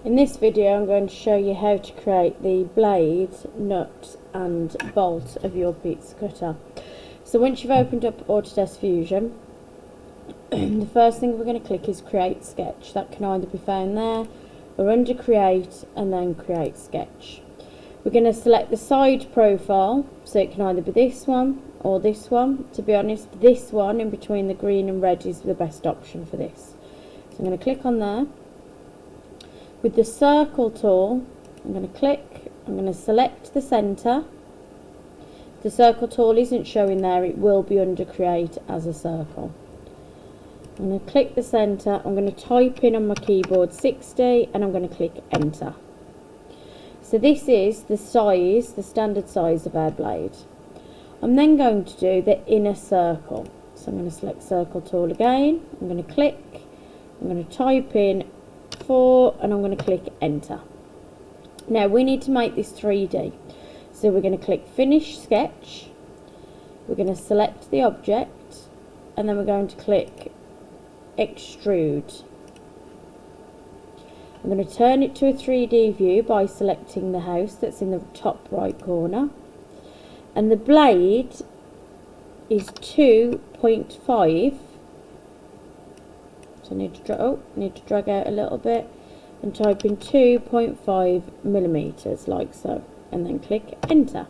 In this video I'm going to show you how to create the blade, nut and bolt of your pizza cutter. So once you've opened up Autodesk Fusion, the first thing we're going to click is Create Sketch. That can either be found there or under Create and then Create Sketch. We're going to select the side profile, so it can either be this one or this one. To be honest, this one in between the green and red is the best option for this. So I'm going to click on there. With the circle tool, I'm going to click, I'm going to select the centre. The circle tool isn't showing there, it will be under Create as a circle. I'm going to click the centre, I'm going to type in on my keyboard 60 and I'm going to click Enter. So this is the size, the standard size of our blade. I'm then going to do the inner circle. So I'm going to select Circle tool again, I'm going to click, I'm going to type in 4 and I'm going to click Enter. Now we need to make this 3D, so we're going to click Finish Sketch, we're going to select the object and then we're going to click Extrude. I'm going to turn it to a 3D view by selecting the house that's in the top right corner, and the blade is 2.5. So I need to drag out a little bit and type in 2.5 millimeters like so, and then click Enter.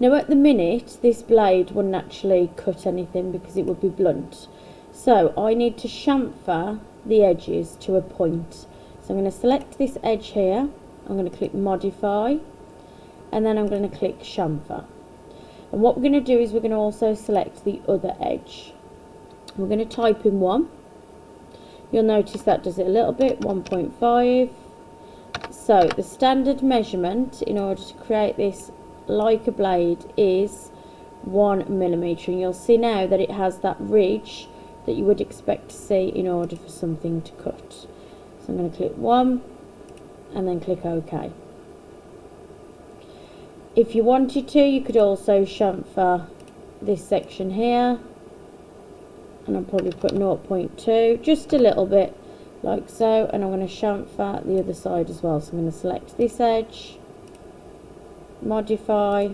Now at the minute this blade wouldn't actually cut anything because it would be blunt, so I need to chamfer the edges to a point. So I'm going to select this edge here, I'm going to click Modify and then I'm going to click Chamfer. And what we're going to do is we're going to also select the other edge. We're going to type in 1. You'll notice that does it a little bit, 1.5. So the standard measurement in order to create this like a blade is 1 millimeter, and you'll see now that it has that ridge that you would expect to see in order for something to cut. So I'm going to click 1 and then click OK. If you wanted to, you could also chamfer this section here, and I'll probably put 0.2, just a little bit like so, and I'm going to chamfer the other side as well. So I'm going to select this edge, modify,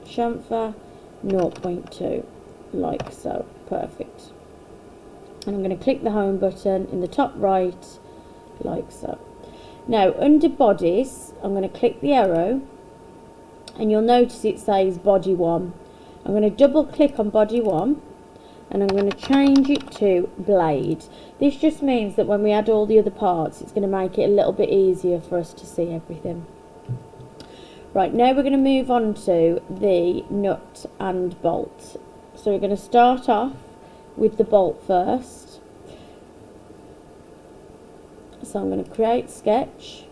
chamfer, 0.2 like so, perfect. And I'm going to click the home button in the top right like so. Now under bodies I'm going to click the arrow and you'll notice it says body 1. I'm going to double click on body 1 and I'm going to change it to blade. This just means that when we add all the other parts it's going to make it a little bit easier for us to see everything. Right, now we're going to move on to the nut and bolt. So we're going to start off with the bolt first. So I'm going to create sketch.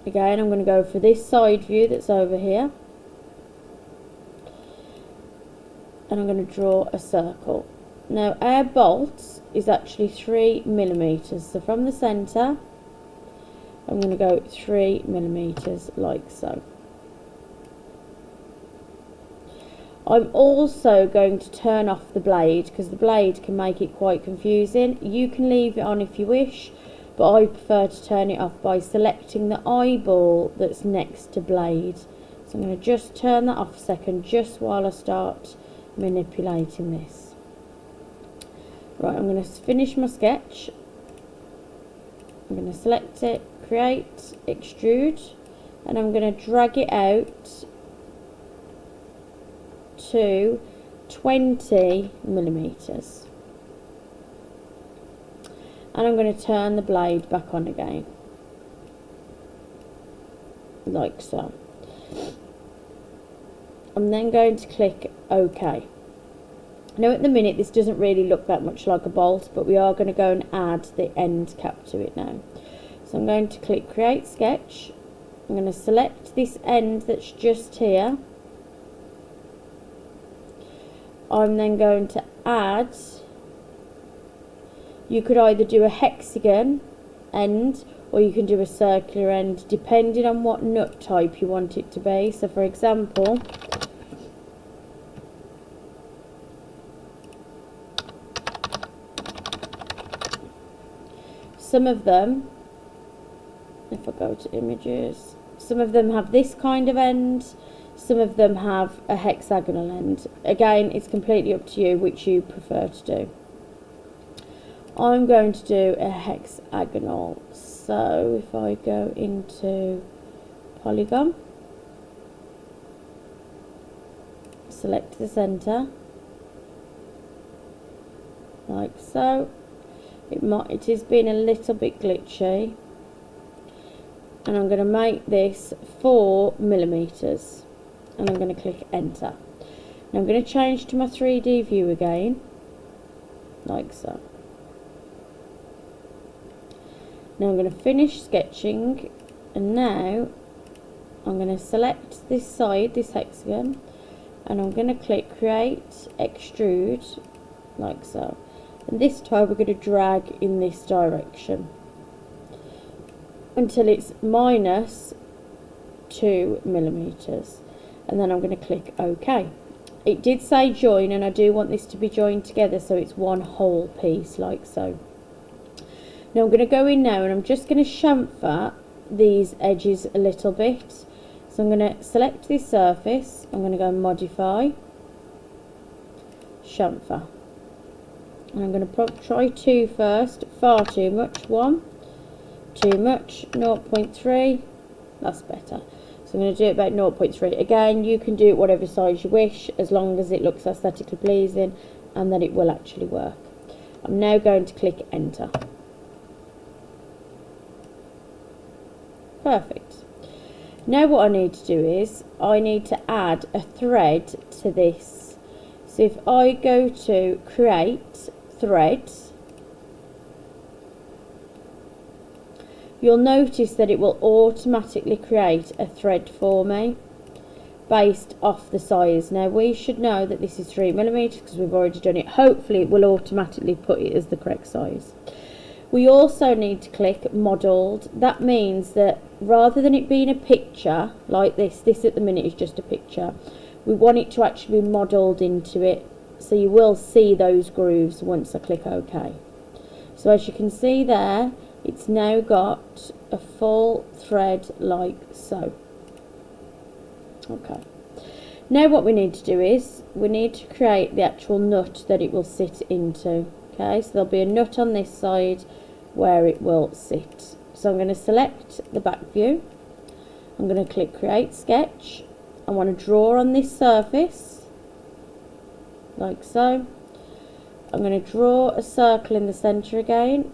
Again, I'm going to go for this side view that's over here. And I'm going to draw a circle. Now our bolt is actually 3 millimeters. So from the center, I'm going to go 3 millimeters like so. I'm also going to turn off the blade because the blade can make it quite confusing. You can leave it on if you wish, but I prefer to turn it off by selecting the eyeball that's next to blade. So I'm going to just turn that off a second just while I start manipulating this. Right, I'm going to finish my sketch. I'm going to select it, create, extrude, and I'm going to drag it out to 20 millimeters, and I'm going to turn the blade back on again like so. I'm then going to click OK. Now at the minute this doesn't really look that much like a bolt, but we are going to go and add the end cap to it now. So I'm going to click Create Sketch, I'm going to select this end that's just here. I'm then going to add, you could either do a hexagon end or you can do a circular end depending on what nut type you want it to be. So for example, some of them If I go to images, some of them have this kind of end, some of them have a hexagonal end. Again, it's completely up to you which you prefer to do. I'm going to do a hexagonal, so if I go into polygon, select the center like so. It is being a little bit glitchy, and I'm going to make this 4 millimeters, and I'm going to click enter. Now I'm going to change to my 3D view again, like so. Now I'm going to finish sketching, and now I'm going to select this side, this hexagon, and I'm going to click create extrude like so. And this time we're going to drag in this direction until it's minus 2 millimeters, and then I'm going to click OK. It did say join, and I do want this to be joined together so it's one whole piece like so. Now I'm going to go in now, and I'm just going to chamfer these edges a little bit. So I'm going to select this surface, I'm going to go modify, chamfer. And I'm going to try 2 first, far too much, 1, too much, 0.3, that's better. So I'm going to do it about 0.3. Again, you can do it whatever size you wish, as long as it looks aesthetically pleasing and that it will actually work. I'm now going to click enter. Perfect. Now what I need to do is, I need to add a thread to this. So if I go to create thread, you'll notice that it will automatically create a thread for me based off the size. Now we should know that this is 3 millimeters because we've already done it. Hopefully it will automatically put it as the correct size. We also need to click modeled. That means that rather than it being a picture like this at the minute is just a picture, we want it to actually be modeled into it. So you will see those grooves once I click OK. So as you can see there, it's now got a full thread like so. Okay. Now what we need to do is, we need to create the actual nut that it will sit into. Okay, so there'll be a nut on this side where it will sit. So I'm going to select the back view. I'm going to click create sketch. I want to draw on this surface like so. I'm going to draw a circle in the center again,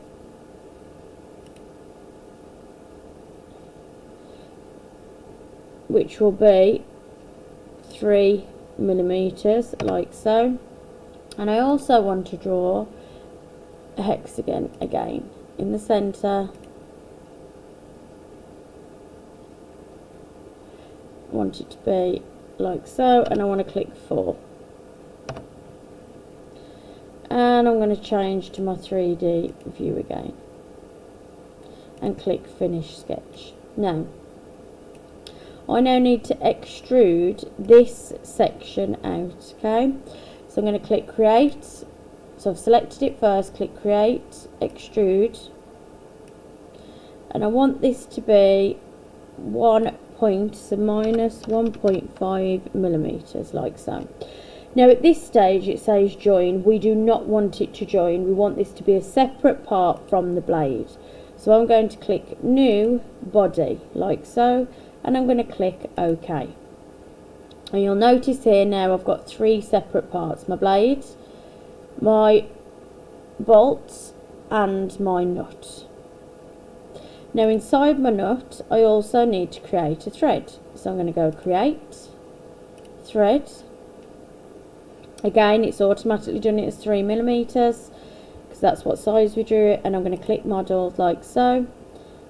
which will be 3 millimeters like so. And I also want to draw a hexagon again in the center. I want it to be like so, and I want to click 4. And I'm going to change to my 3D view again and click finish sketch. Now I now need to extrude this section out. Okay, so I'm going to click create. So I've selected it first, click create, extrude, and I want this to be 1 point, so minus 1.5 millimeters like so. Now at this stage it says join. We do not want it to join. We want this to be a separate part from the blade. So I'm going to click new body like so, and I'm going to click OK. And you'll notice here now I've got 3 separate parts: my blade, my bolts, and my nut. Now inside my nut I also need to create a thread. So I'm going to go create thread. Again, it's automatically done it as 3 millimeters because that's what size we drew it, and I'm going to click model like so,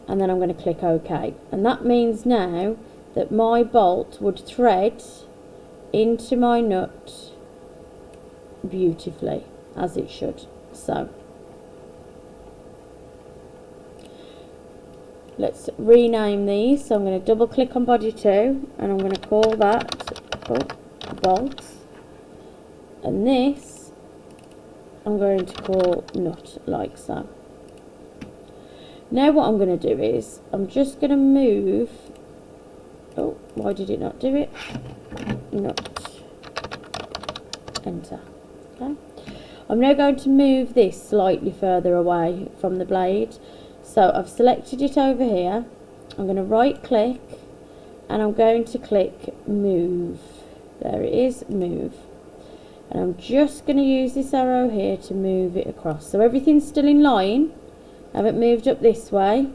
and then I'm going to click OK. And that means now that my bolt would thread into my nut beautifully, as it should. So let's rename these. So I'm going to double click on body 2, and I'm going to call that bolt, and this I'm going to call nut like so. Now what I'm going to do is, I'm just going to move, oh, why did it not do it? Not, enter, okay. I'm now going to move this slightly further away from the blade. So I've selected it over here, I'm going to right click, and I'm going to click move. There it is, move. And I'm just going to use this arrow here to move it across. So everything's still in line. I haven't moved up this way.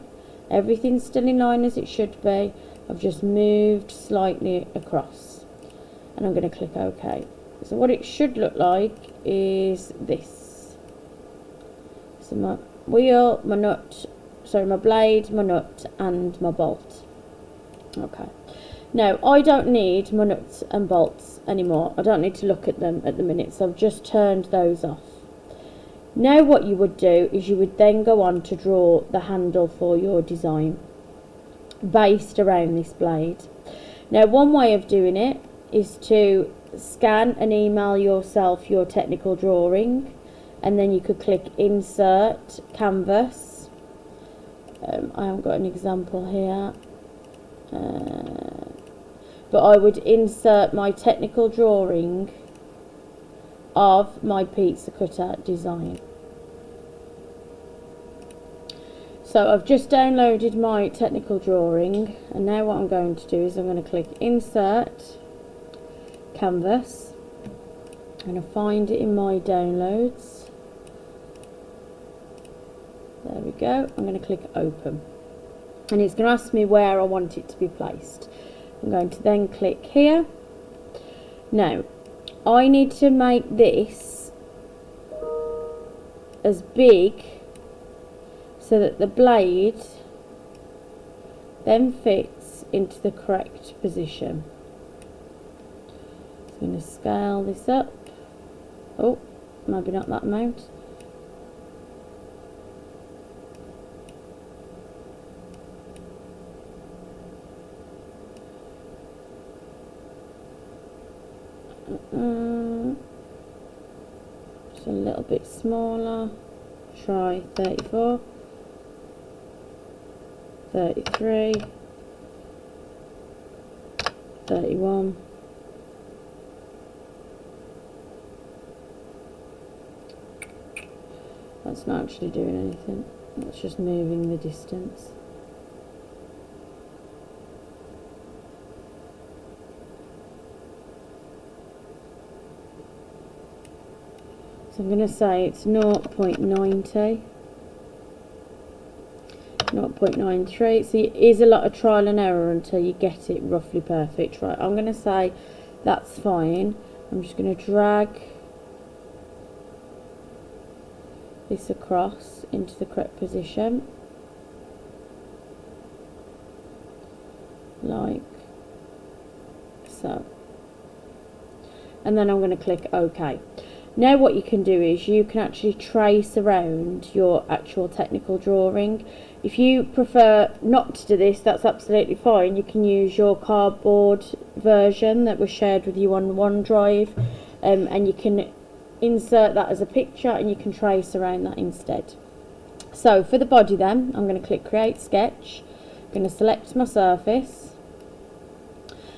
Everything's still in line as it should be. I've just moved slightly across. And I'm going to click OK. So what it should look like is this. So my wheel, my nut, sorry, my blade, my nut, and my bolt. Okay. Now, I don't need my nuts and bolts anymore. I don't need to look at them at the minute, so I've just turned those off. Now what you would do is you would then go on to draw the handle for your design based around this blade. Now, one way of doing it is to scan and email yourself your technical drawing, and then you could click insert canvas. I haven't got an example here. But I would insert my technical drawing of my pizza cutter design. So I've just downloaded my technical drawing, and now what I'm going to do is I'm going to click insert canvas. I'm going to find it in my downloads. There we go. I'm going to click open, and it's going to ask me where I want it to be placed. I'm going to then click here. Now, I need to make this as big so that the blade then fits into the correct position. So I'm going to scale this up. Oh, maybe not that amount. Just a little bit smaller. Try 34, 33, 31. That's not actually doing anything. That's just moving the distance. So I'm going to say it's 0.90, 0.93. So it is a lot of trial and error until you get it roughly perfect. Right, I'm going to say that's fine. I'm just going to drag this across into the correct position, like so. And then I'm going to click OK. Now what you can do is you can actually trace around your actual technical drawing. If you prefer not to do this, that's absolutely fine. You can use your cardboard version that was shared with you on OneDrive, and you can insert that as a picture and you can trace around that instead. So for the body then, I'm going to click create sketch. I'm going to select my surface,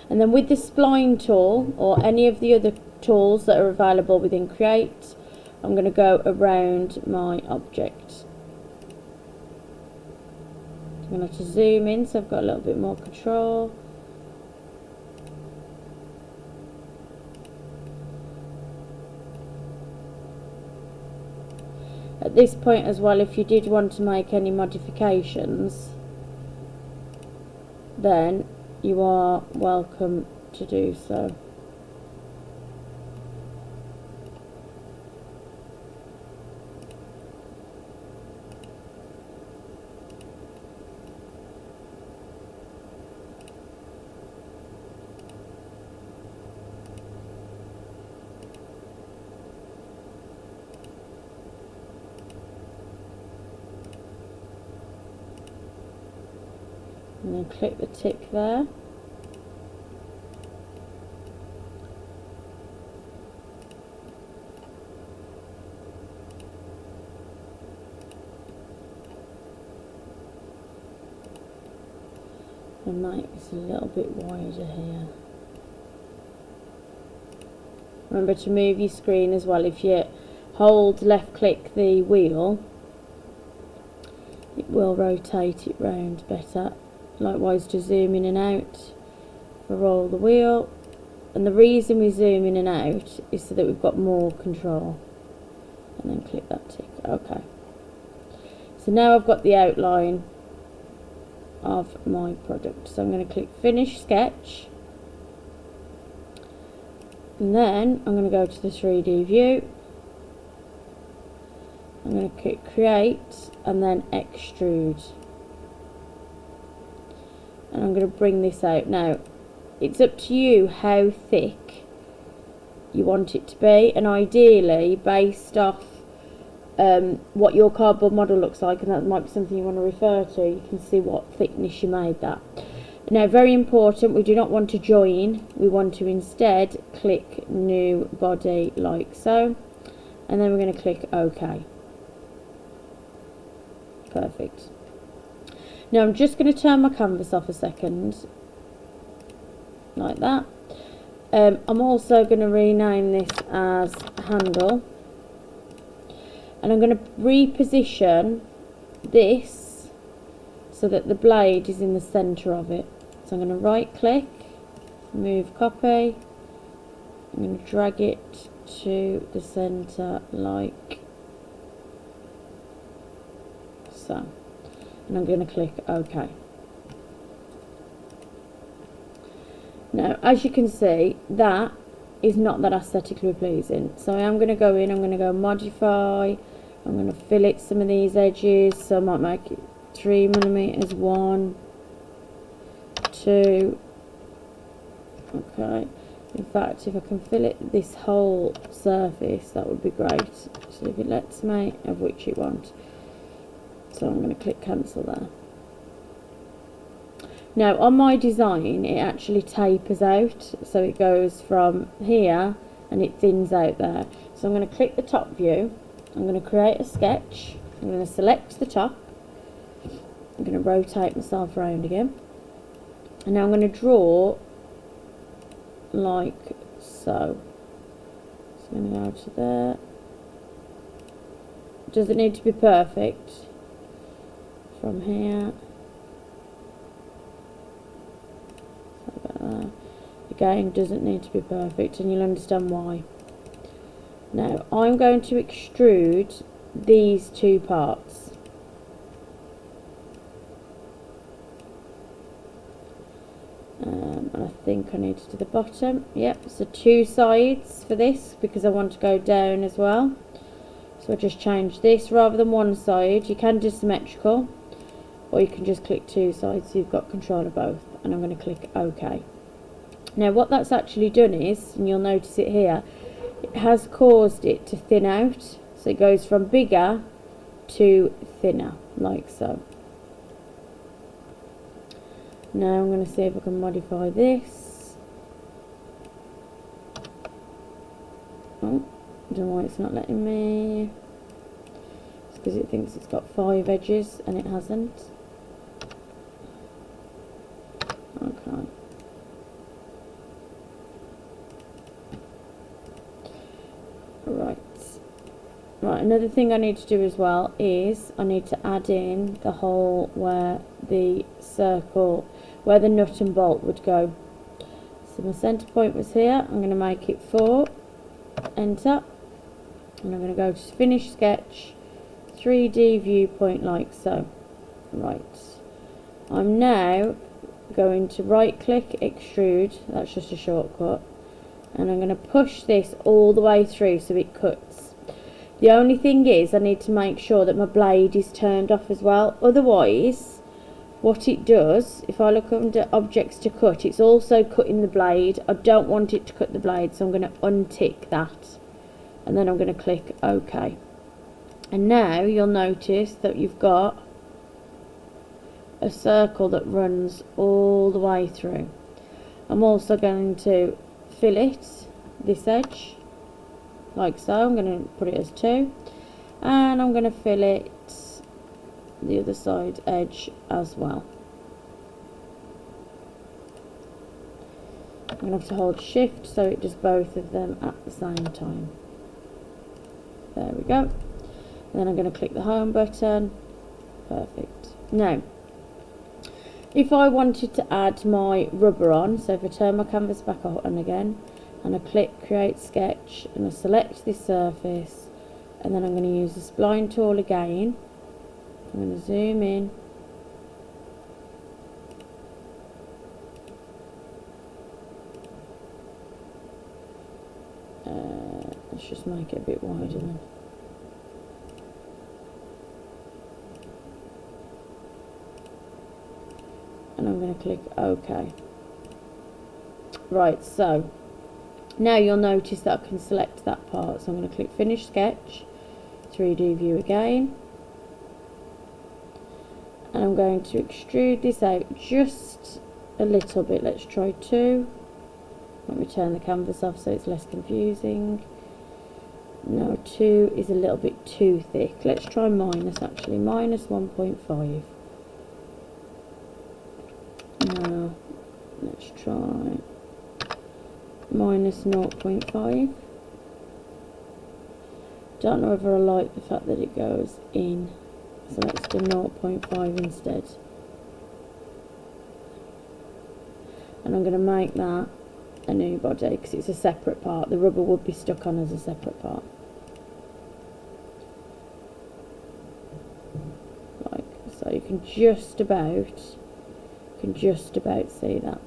and then with the spline tool or any of the other tools that are available within Create, I'm going to go around my object. I'm going to have to zoom in so I've got a little bit more control. At this point as well, if you did want to make any modifications, then you are welcome to do so. And then click the tick there. And make this a little bit wider here. Remember to move your screen as well. If you hold left click the wheel, it will rotate it round better. Likewise to zoom in and out for roll the wheel. And the reason we zoom in and out is so that we've got more control. And then click that tick. Okay. So now I've got the outline of my product. So I'm going to click finish sketch. And then I'm going to go to the 3D view. I'm going to click create and then extrude. And I'm going to bring this out. Now, it's up to you how thick you want it to be, and ideally based off what your cardboard model looks like, and that might be something you want to refer to, you can see what thickness you made that. Now, very important, we do not want to join, we want to instead click new body like so, and then we're going to click OK. Perfect. Now I'm just going to turn my canvas off a second, like that. I'm also going to rename this as handle, and I'm going to reposition this so that the blade is in the centre of it. So I'm going to right click, move copy, I'm going to drag it to the centre like so, and I'm going to click OK. Now, as you can see, that is not that aesthetically pleasing. So I am going to go in, I'm going to go modify, I'm going to fillet some of these edges, so I might make it 3mm, 1, 2, okay. In fact, if I can fillet this whole surface, that would be great. So if it lets me, of which it won't. So I'm going to click cancel there. Now on my design it actually tapers out, so it goes from here and it thins out there. So I'm going to click the top view, I'm going to create a sketch, I'm going to select the top, I'm going to rotate myself around again, and now I'm going to draw like so. So I'm going to go to there. Does it need to be perfect? From here. Again, doesn't need to be perfect, and you'll understand why. Now I'm going to extrude these two parts. And I think I need to do the bottom. Yep, so 2 sides for this because I want to go down as well. So I just change this rather than 1 side. You can do symmetrical, or you can just click 2 sides so you've got control of both. And I'm going to click OK. Now what that's actually done is, and you'll notice it here, it has caused it to thin out. So it goes from bigger to thinner, like so. Now I'm going to see if I can modify this. Oh, I don't know why it's not letting me. It's because it thinks it's got 5 edges and it hasn't. Okay. Right, another thing I need to do as well is I need to add in the hole where the circle, where the nut and bolt would go. So my centre point was here, I'm going to make it 4, enter, and I'm going to go to finish sketch, 3D viewpoint like so. Right, I'm now going to right click extrude, that's just a shortcut, and I'm going to push this all the way through so it cuts. The only thing is I need to make sure that my blade is turned off as well, otherwise what it does, if I look under objects to cut, it's also cutting the blade. I don't want it to cut the blade, so I'm going to untick that, and then I'm going to click OK. And now you'll notice that you've got a circle that runs all the way through. I'm also going to fillet this edge like so. I'm going to put it as 2, and I'm going to fillet the other side edge as well. I'm going to have to hold shift so it does both of them at the same time. There we go. And then I'm going to click the home button. Perfect. Now, if I wanted to add my rubber on, so if I turn my canvas back on again, and I click create sketch, and I select this surface, and then I'm going to use the spline tool again. I'm going to zoom in. Let's just make it a bit wider then. And I'm going to click OK. Right, so now you'll notice that I can select that part. So I'm going to click Finish Sketch, 3D View again. And I'm going to extrude this out just a little bit. Let's try 2. Let me turn the canvas off so it's less confusing. No, 2 is a little bit too thick. Let's try minus actually, minus 1.5. Now, let's try minus 0.5. Don't know whether I like the fact that it goes in. So let's do 0.5 instead. And I'm going to make that a new body because it's a separate part. The rubber would be stuck on as a separate part. Like so, you can just about see that.